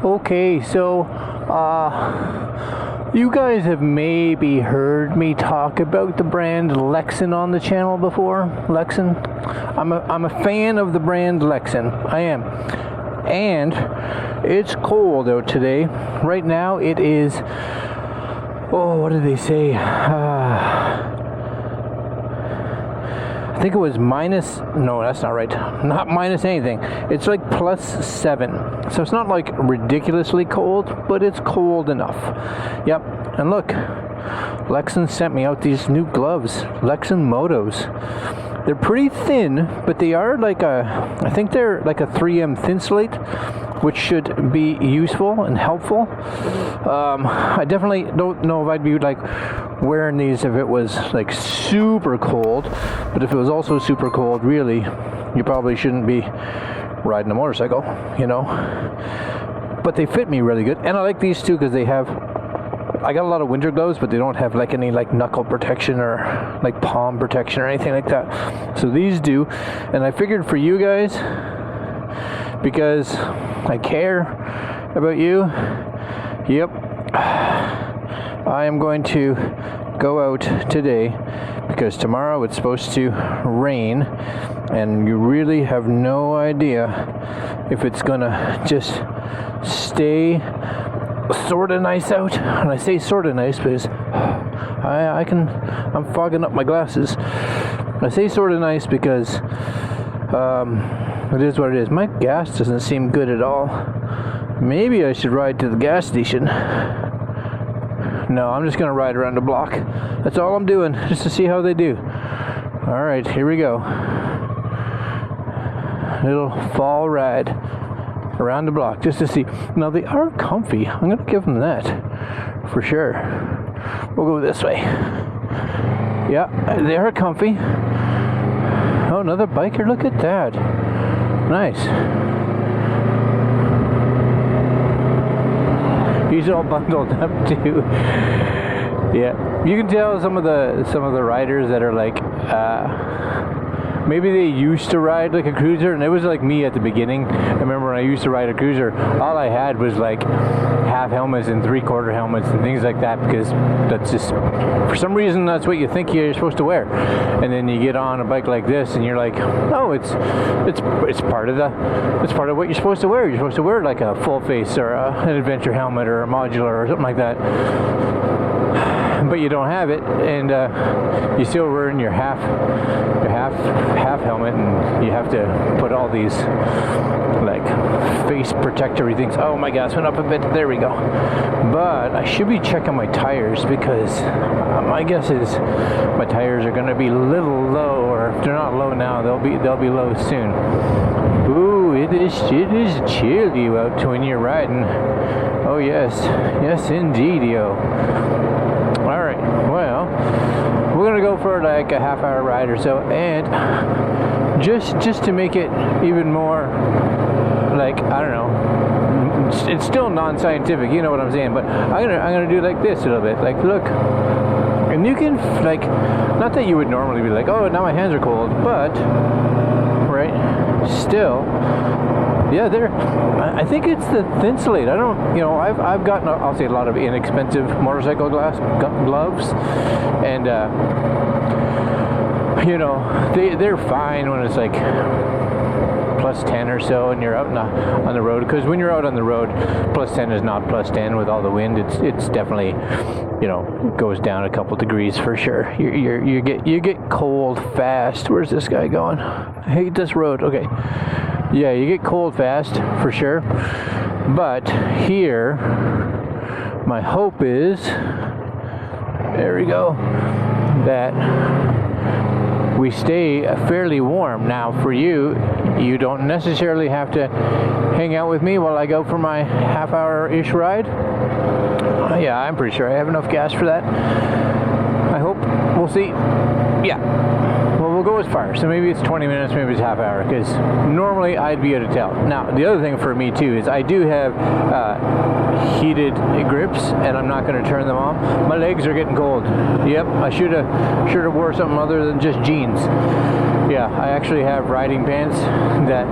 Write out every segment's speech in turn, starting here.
Okay, so you guys have maybe heard me talk about the brand Lexin on the channel before. Lexin, I'm a fan of the brand Lexin. I am. And it's cold out today. Right now it is, oh, what did they say? I think it was minus, no, that's not right. Not minus anything. It's like +7. So it's not like ridiculously cold, but it's cold enough. Yep. And look, Lexin sent me out these new gloves, Lexin Motos. They're pretty thin, but they are like I think they're like a 3M thin slate, which should be useful and helpful. I definitely don't know if I'd be like wearing these if it was like super cold, but if it was also super cold, really, you probably shouldn't be riding a motorcycle, you know. But they fit me really good, and I like these too because they have, I got a lot of winter gloves, but they don't have like any like knuckle protection or like palm protection or anything like that. So these do, and I figured for you guys, because I care about you, yep, I am going to go out today because tomorrow it's supposed to rain, and you really have no idea if it's gonna just stay sort of nice out. And I say sort of nice because I'm fogging up my glasses. I say sort of nice because it is what it is. My gas doesn't seem good at all. Maybe I should ride to the gas station. No, I'm just gonna ride around the block. That's all I'm doing, just to see how they do. All right, here we go. Little fall ride around the block just to see. Now they are comfy. I'm gonna give them that for sure. We'll go this way. Yeah, they are comfy. Oh, another biker. Look at that. Nice. He's all bundled up too. Yeah, you can tell some of the riders that are like maybe they used to ride like a cruiser, and it was like me at the beginning. I remember when I used to ride a cruiser, all I had was like half helmets and 3/4 helmets and things like that, because that's just, for some reason, that's what you think you're supposed to wear. And then you get on a bike like this and you're like, oh, it's part of what you're supposed to wear. You're supposed to wear like a full face or an adventure helmet or a modular or something like that. But you don't have it, and you still wearing your half helmet, and you have to put all these like face protectory things. Oh, my gas went up a bit. There we go. But I should be checking my tires, because my guess is my tires are going to be a little low, or if they're not low now, they'll be low soon. Ooh, it is chilly out when you're riding. Oh yes indeed, yo. Alright, well, we're gonna go for like a half-hour ride or so, and just to make it even more, like, I don't know, it's still non-scientific, you know what I'm saying, but I'm gonna do like this a little bit, like, look, and you can, like, not that you would normally be like, oh, now my hands are cold, but, right, still, yeah, I think it's the thin slate. I don't, you know, I've gotten, I'll say, a lot of inexpensive motorcycle gloves, and you know, they're fine when it's like +10 or so, and you're out on the road. Because when you're out on the road, +10 is not +10 with all the wind. It's definitely, you know, goes down a couple degrees for sure. You get cold fast. Where's this guy going? I hate this road. Okay. Yeah, you get cold fast, for sure. But here, my hope is, there we go, that we stay fairly warm. Now, for you, you don't necessarily have to hang out with me while I go for my half-hour-ish ride. Yeah, I'm pretty sure I have enough gas for that. I hope. We'll see. Yeah. Well, we'll go as far. So maybe it's 20 minutes, maybe it's half hour, because normally I'd be able to tell. Now, the other thing for me too is I do have heated grips, and I'm not going to turn them on. My legs are getting cold. Yep, I should have wore something other than just jeans. Yeah, I actually have riding pants that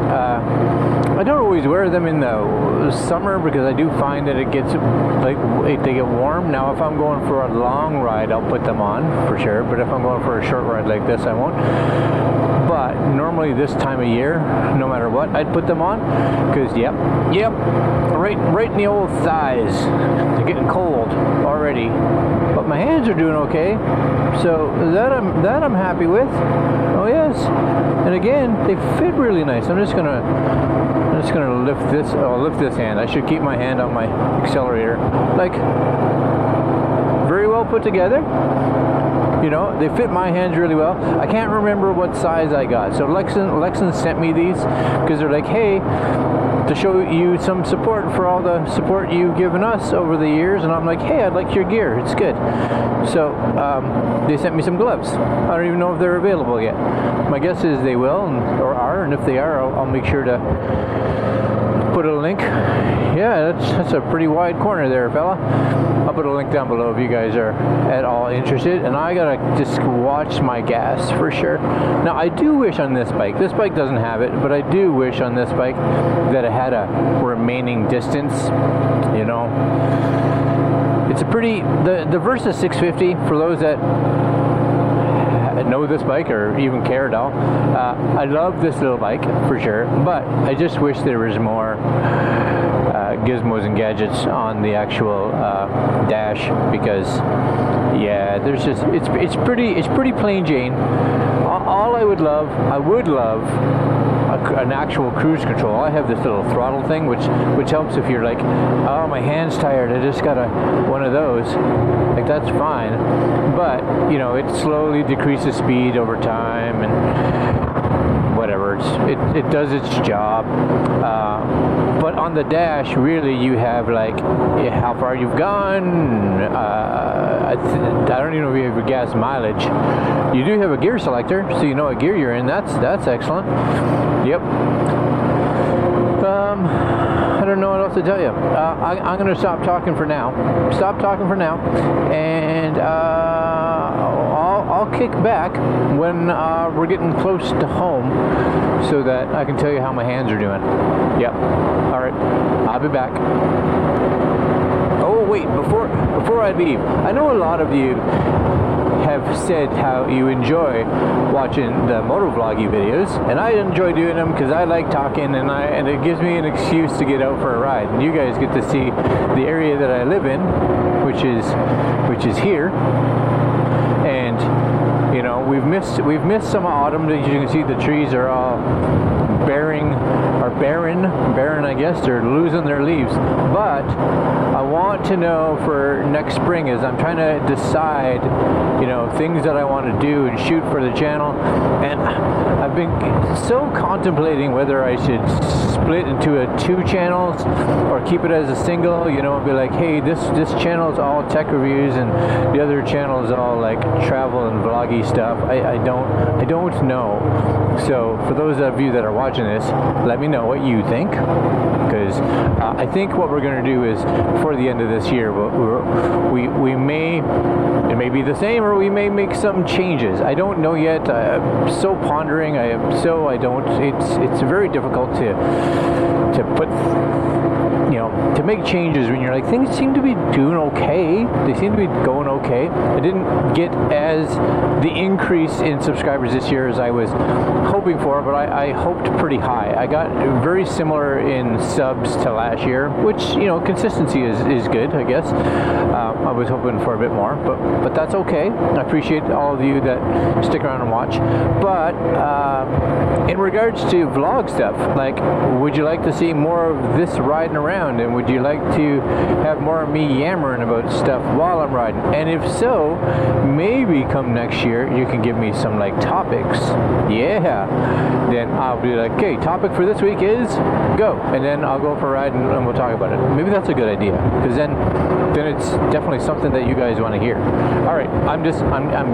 I don't always wear them in the summer because I do find that it gets like they get warm. Now if I'm going for a long ride, I'll put them on for sure, but if I'm going for a short ride like this, I won't. But normally this time of year, no matter what, I'd put them on because yep, right in the old thighs. They're getting cold already, but my hands are doing okay, so that I'm happy with. Oh yes, and again, they fit really nice. I'm just gonna lift this. Oh, lift this hand. I should keep my hand on my accelerator. Like, very well put together. You know, they fit my hands really well. I can't remember what size I got. So Lexin sent me these because they're like, hey, to show you some support for all the support you've given us over the years. And I'm like, hey, I'd like your gear. It's good. So they sent me some gloves. I don't even know if they're available yet. My guess is they will or are. And if they are, I'll make sure to put a link. Yeah, that's a pretty wide corner there, fella. I'll put a link down below if you guys are at all interested. And I gotta just watch my gas for sure. Now I do wish on this bike doesn't have it, but I do wish on this bike that it had a remaining distance. You know, it's a pretty the Versa 650 for those that know this bike or even care at all. I love this little bike for sure, but I just wish there was more gizmos and gadgets on the actual dash because yeah, there's just it's pretty plain Jane. All I would love an actual cruise control. I have this little throttle thing which helps if you're like, oh, my hand's tired, I just got one of those. Like, that's fine, but you know, it slowly decreases speed over time and whatever, it does its job. But on the dash, really, you have like how far you've gone. I don't even know if you have your gas mileage. You do have a gear selector, so you know what gear you're in. That's excellent. Yep. I don't know what else to tell you. I'm going to stop talking for now. And I'll kick back when we're getting close to home so that I can tell you how my hands are doing. Yep. All right. I'll be back. Oh, wait. Before I leave, I know a lot of you have said how you enjoy watching the motovloggy videos, and I enjoy doing them because I like talking and it gives me an excuse to get out for a ride, and you guys get to see the area that I live in, which is here. And you know, we've missed some autumn. As you can see, the trees are all barren, I guess. They're losing their leaves. But I want to know for next spring, as I'm trying to decide, you know, things that I want to do and shoot for the channel. And I've been so contemplating whether I should split into 2 channels or keep it as a single, you know, and be like, hey, this channel is all tech reviews and the other channel is all like travel and vloggy stuff. I don't know. So for those of you that are watching this, let me know what you think, because I think what we're going to do is before the end of this year, we may, it may be the same, or we may make some changes. I don't know yet. I'm so pondering. It's very difficult to put, you know, to make changes when you're like, things seem to be doing okay. They seem to be going okay. I didn't get as the increase in subscribers this year as I was hoping for, but I hoped pretty high. I got very similar in subs to last year, which, you know, consistency is good, I guess. I was hoping for a bit more, but that's okay. I appreciate all of you that stick around and watch. But in regards to vlog stuff, like, would you like to see more of this riding around, and would you like to have more of me yammering about stuff while I'm riding? And if so, maybe come next year you can give me some like topics. Yeah, then I'll be like, okay, topic for this week is go, and then I'll go for a ride and we'll talk about it. Maybe that's a good idea, because then it's definitely something that you guys want to hear. All right, I'm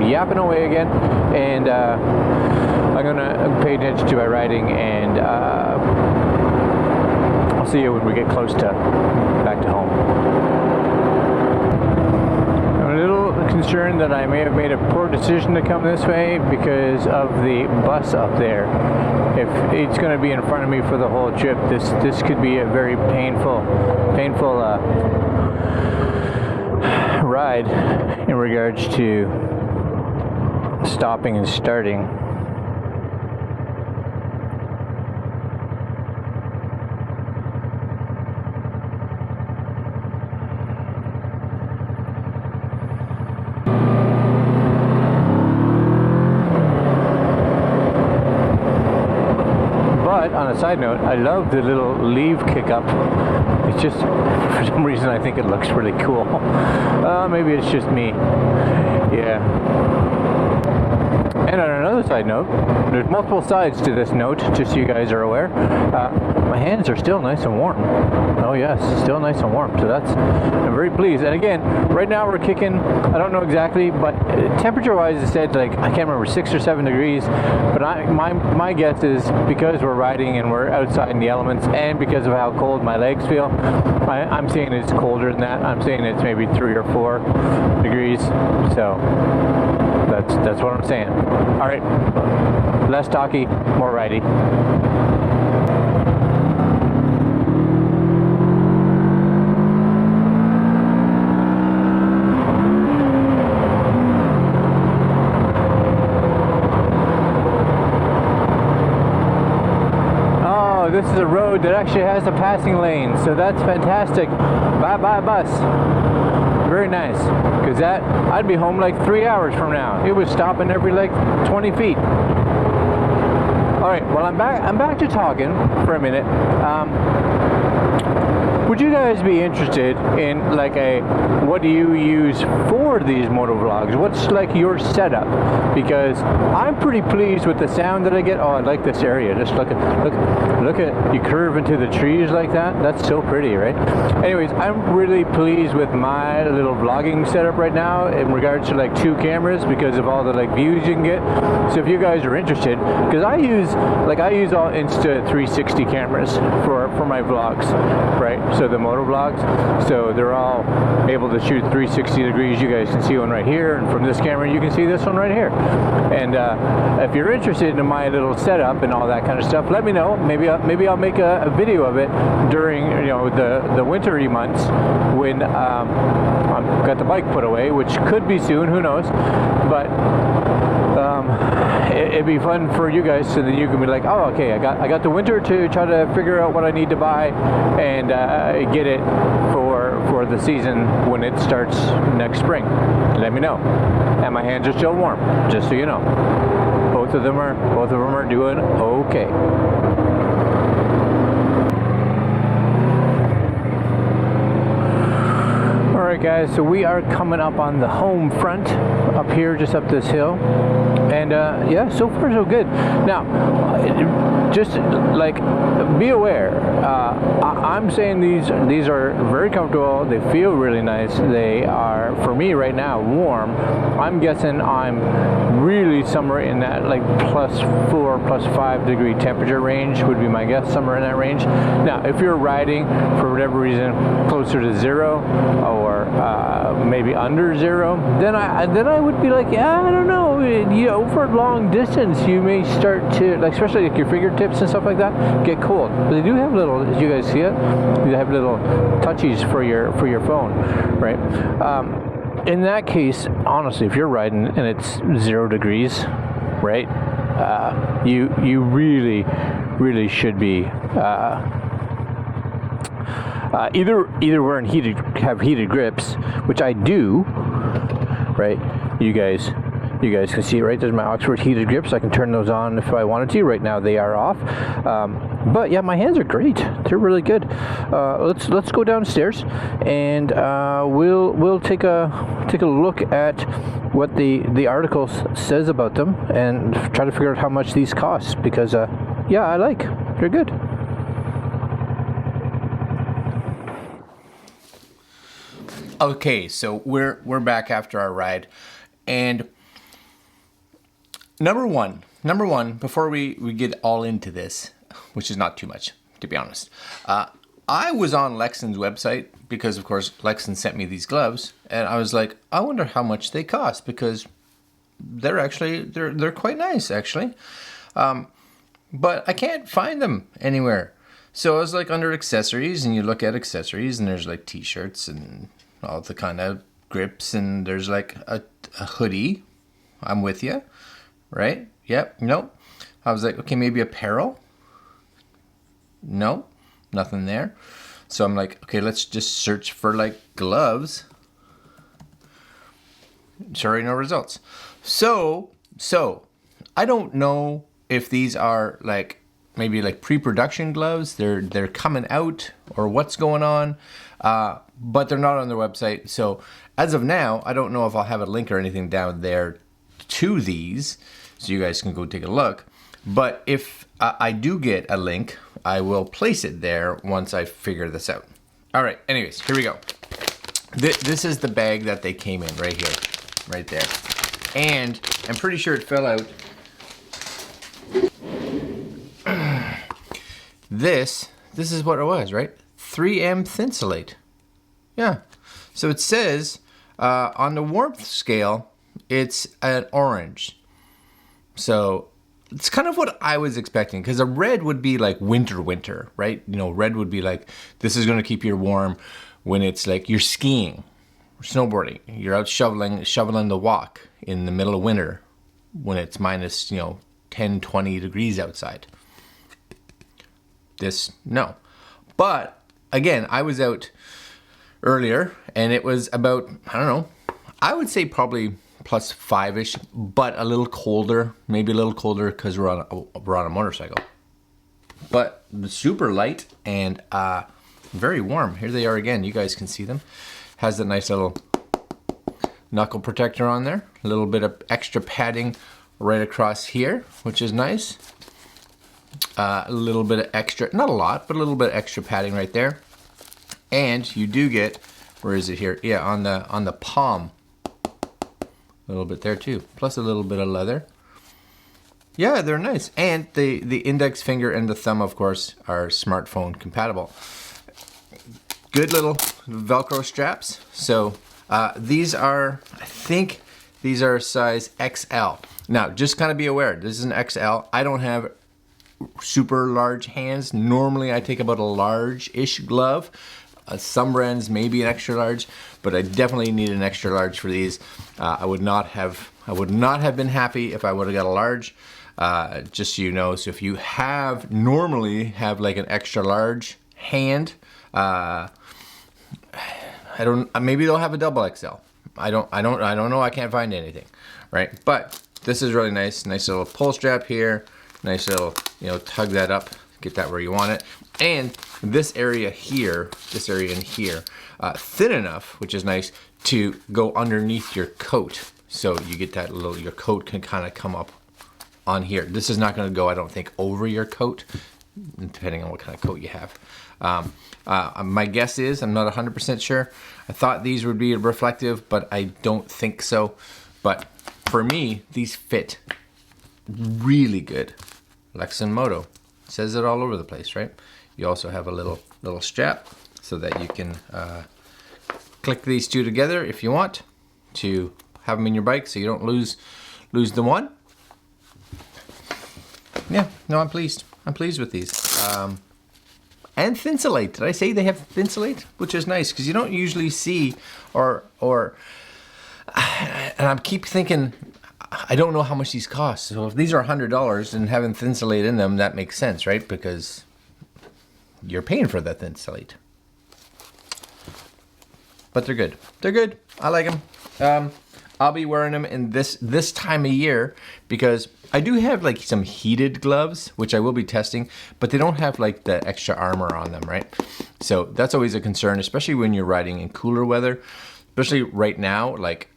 yapping away again, and I'm gonna pay attention to my riding, and I'll see you when we get close to back to home. concerned that I may have made a poor decision to come this way because of the bus up there. If it's going to be in front of me for the whole trip, this could be a very painful ride in regards to stopping and starting. But on a side note, I love the little leaf kick up. It's just, for some reason, I think it looks really cool. Maybe it's just me. Yeah. And on another side note, there's multiple sides to this note, just so you guys are aware. My hands are still nice and warm. Oh yes, still nice and warm. So I'm very pleased. And again, right now we're kicking, I don't know exactly, but temperature-wise it said like, I can't remember, 6 or 7 degrees. But my guess is because we're riding and we're outside in the elements, and because of how cold my legs feel, I'm saying it's colder than that. I'm saying it's maybe 3 or 4 degrees. So that's what I'm saying. All right, less talky, more ridey. Oh, this is a road that actually has a passing lane, so that's fantastic. Bye-bye bus. Very nice, because I'd be home like 3 hours from now. It was stopping every like 20 feet. All right, well I'm back to talking for a minute. Would you guys be interested in like what do you use for these moto vlogs? What's like your setup? Because I'm pretty pleased with the sound that I get. Oh, I like this area. Just look at you curve into the trees like that. That's so pretty, right? Anyways, I'm really pleased with my little vlogging setup right now in regards to like 2 cameras because of all the like views you can get. So if you guys are interested, because I use all Insta360 cameras for my vlogs, right? So the moto vlogs, so they're all able to shoot 360 degrees. You guys can see one right here, and from this camera you can see this one right here. And if you're interested in my little setup and all that kind of stuff, let me know. Maybe I'll make a video of it during the wintry months when I've got the bike put away, which could be soon. Who knows? But it'd be fun for you guys, so then you can be like, oh, okay, I got the winter to try to figure out what I need to buy and get it for the season when it starts next spring. Let me know. And my hands are still warm, just so you know. Both of them are doing okay. Alright guys, so we are coming up on the home front up here, just up this hill, and yeah, so far so good. Now just like be aware, I'm saying these are very comfortable, they feel really nice, they are, for me right now, warm. I'm guessing I'm really somewhere in that like +4, +5 degree temperature range would be my guess, somewhere in that range. Now if you're riding for whatever reason closer to 0 or maybe under 0, then I would be like, yeah, I don't know, for a long distance you may start to, like, especially like your fingertips and stuff like that, get cold. But they do have little, as you guys see it, they have little touchies for your phone, right? In that case, honestly, if you're riding and it's 0 degrees, right, you really should be either wearing heated grips, which I do, right? You guys can see, right? There's my Oxford heated grips. I can turn those on if I wanted to. Right now they are off. But yeah, my hands are great. They're really good. Let's go downstairs and we'll take a look at what the article says about them and try to figure out how much these cost, because yeah, they're good. Okay, so we're back after our ride, and number one, before we get all into this, which is not too much, to be honest, I was on Lexin's website because, of course, Lexin sent me these gloves, and I was like, I wonder how much they cost, because they're quite nice, actually. But I can't find them anywhere. So I was like under accessories, and you look at accessories, and there's like t-shirts and all the kind of grips, and there's like a hoodie. I'm with you, right? Yep. Nope. I was like, okay, maybe apparel. Nope, nothing there. So I'm like, okay, let's just search for like gloves. Sorry, no results. So I don't know if these are like maybe like pre-production gloves. They're coming out, or what's going on. But they're not on their website. So as of now, I don't know if I'll have a link or anything down there to these, so you guys can go take a look. But if I do get a link, I will place it there once I figure this out. All right, anyways, here we go. This is the bag that they came in right here, right there. And I'm pretty sure it fell out. This is what it was, right? 3M Thinsulate. Yeah. So it says on the warmth scale, it's an orange. So it's kind of what I was expecting, because a red would be like winter, right? You know, red would be like, this is going to keep you warm when it's like you're skiing or snowboarding. You're out shoveling the walk in the middle of winter when it's minus, 10, 20 degrees outside. This, no. But again, I was out earlier and it was about, I don't know, I would say probably plus 5-ish, but a little colder, maybe a little colder because we're on a motorcycle. But super light and very warm. Here they are again. You guys can see them. Has a nice little knuckle protector on there. A little bit of extra padding right across here, which is nice. A little bit of extra, not a lot, but a little bit of extra padding right there. And you do get, where is it here? Yeah, on the palm. A little bit there too, plus a little bit of leather. Yeah, they're nice. And the index finger and the thumb, of course, are smartphone compatible. Good little Velcro straps. So these are, I think these are size XL. Now, just kind of be aware, this is an XL. I don't have super large hands. Normally I take about a large-ish glove. Some brands may be an extra large, but I definitely need an extra large for these. I would not have been happy if I would have got a large. Just so you know, so if you normally have like an extra large hand, maybe they'll have a double XL. I don't know. I can't find anything, right? But this is really nice. Nice little pull strap here. Nice little, tug that up, get that where you want it. And this area here, thin enough, which is nice, to go underneath your coat. So you get that your coat can kind of come up on here. This is not going to go, I don't think, over your coat, depending on what kind of coat you have. My guess is, I'm not 100% sure. I thought these would be reflective, but I don't think so. But for me, these fit really good. Lexin Moto. Says it all over the place, right? You also have a little strap so that you can click these two together if you want to have them in your bike so you don't lose the one. Yeah, no, I'm pleased. I'm pleased with these. And Thinsulate. Did I say they have Thinsulate? Which is nice because you don't usually see and I keep thinking, I don't know how much these cost. So if these are $100 and having Thinsulate in them, that makes sense, right? Because you're paying for that Thinsulate. But they're good. They're good. I like them. I'll be wearing them in this time of year because I do have like some heated gloves, which I will be testing, but they don't have like the extra armor on them, right? So that's always a concern, especially when you're riding in cooler weather, especially right now. Like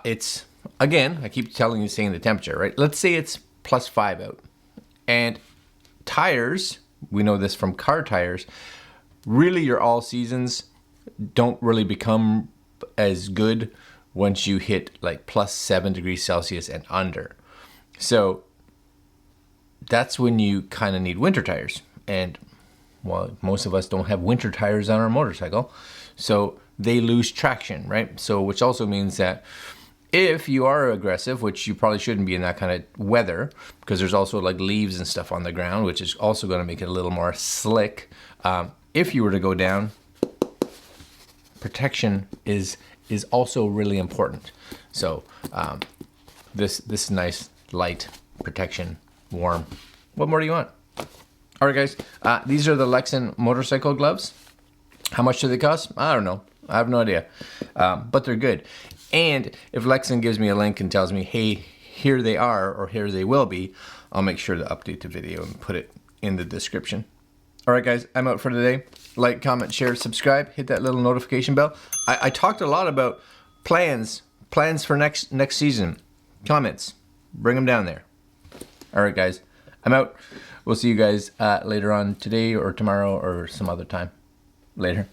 it's, again, I keep saying the temperature, right? Let's say it's plus 5 out. And tires, we know this from car tires, really your all seasons don't really become as good once you hit like plus 7 degrees Celsius and under. So that's when you kind of need winter tires. And well, most of us don't have winter tires on our motorcycle, so they lose traction, right? So which also means that if you are aggressive, which you probably shouldn't be in that kind of weather, because there's also like leaves and stuff on the ground, which is also going to make it a little more slick. If you were to go down, protection is also really important. So this nice light protection, warm. What more do you want? All right, guys. These are the Lexin motorcycle gloves. How much do they cost? I don't know. I have no idea. But they're good. And if Lexin gives me a link and tells me, hey, here they are, or here they will be, I'll make sure to update the video and put it in the description. All right, guys, I'm out for today. Like, comment, share, subscribe, hit that little notification bell. I talked a lot about plans for next season. Comments, bring them down there. All right, guys, I'm out. We'll see you guys later on today or tomorrow or some other time. Later.